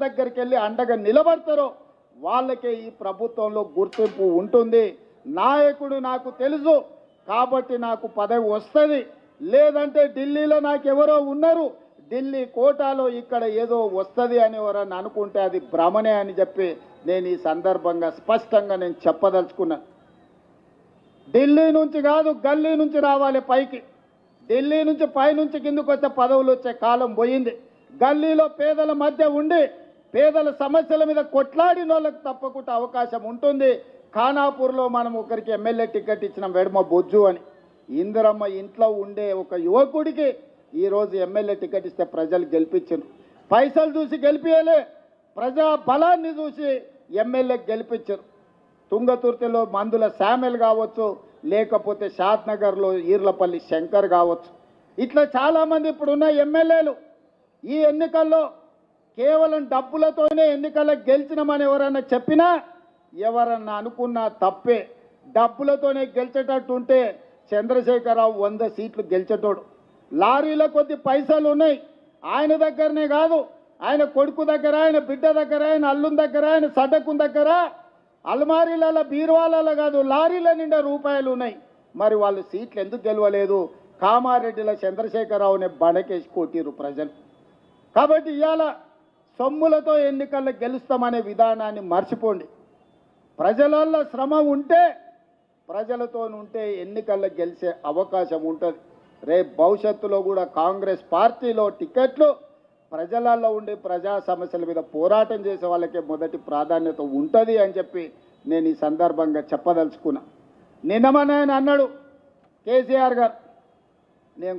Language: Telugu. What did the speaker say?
దగ్గరికి వెళ్ళి అండగా నిలబడతారో వాళ్ళకే ఈ ప్రభుత్వంలో గుర్తింపు ఉంటుంది. నాయకుడు నాకు తెలుసు కాబట్టి నాకు పదవి వస్తుంది, లేదంటే ఢిల్లీలో నాకు ఎవరో ఉన్నారు, ఢిల్లీ కోటాలో ఇక్కడ ఏదో వస్తుంది అని ఎవరన్నా అనుకుంటే అది భ్రమనే అని చెప్పి నేను ఈ సందర్భంగా స్పష్టంగా నేను చెప్పదలుచుకున్నాను. ఢిల్లీ నుంచి కాదు, గల్లీ నుంచి రావాలి పైకి. ఢిల్లీ నుంచి పైనుంచి కిందకు వచ్చే పదవులు వచ్చే కాలం పోయింది. గల్లీలో పేదల మధ్య ఉండి పేదల సమస్యల మీద కొట్లాడిన వాళ్ళకి తప్పకుండా అవకాశం ఉంటుంది. ఖానాపూర్లో మనం ఒకరికి ఎమ్మెల్యే టికెట్ ఇచ్చిన వెడమ బొజ్జు అని, ఇందిరమ్మ ఇంట్లో ఉండే ఒక యువకుడికి ఈరోజు ఎమ్మెల్యే టికెట్ ఇస్తే ప్రజలు గెలిపించారు. పైసలు చూసి గెలిపియలే, ప్రజా బలాన్ని చూసి ఎమ్మెల్యే గెలిపించారు. తుంగతుర్తిలో మందుల శామెల్ కావచ్చు, లేకపోతే షాద్నగర్లో ఈర్లపల్లి శంకర్ కావచ్చు, ఇట్లా చాలామంది ఇప్పుడున్న ఎమ్మెల్యేలు ఈ ఎన్నికల్లో కేవలం డబ్బులతోనే ఎన్నికల్లో గెలిచినామని ఎవరన్నా చెప్పినా, ఎవరన్నా అనుకున్నా తప్పే. డబ్బులతోనే గెలిచేటట్టు ఉంటే చంద్రశేఖరరావు 100 సీట్లు గెలిచేటోడు. లారీలో కొద్ది పైసలు ఉన్నాయి, ఆయన దగ్గరనే కాదు, ఆయన కొడుకు దగ్గర, ఆయన బిడ్డ దగ్గర, ఆయన అల్లుని దగ్గర, ఆయన సడ్డకుని దగ్గర, అల్మారీలలో బీరువాలలో కాదు లారీల నిండా రూపాయలు ఉన్నాయి. మరి వాళ్ళు సీట్లు ఎందుకు గెలవలేదు? కామారెడ్డిలో చంద్రశేఖరరావుని బడకేసి కొట్టిరు ప్రజలు. కాబట్టి ఇవాళ సొమ్ములతో ఎన్నికల్లో గెలుస్తామనే విధానాన్ని మర్చిపోండి. ప్రజలలో శ్రమ ఉంటే, ప్రజలతో ఉంటే ఎన్నికల్లో గెలిచే అవకాశం ఉంటుంది. రేపు భవిష్యత్తులో కూడా కాంగ్రెస్ పార్టీలో టికెట్లు ప్రజలలో ఉండి ప్రజా సమస్యల మీద పోరాటం చేసే వాళ్ళకే మొదటి ప్రాధాన్యత ఉంటుంది అని చెప్పి నేను ఈ సందర్భంగా చెప్పదలుచుకున్నా. నిన్నమనే అన్నాడు కేసీఆర్ గారు, నేను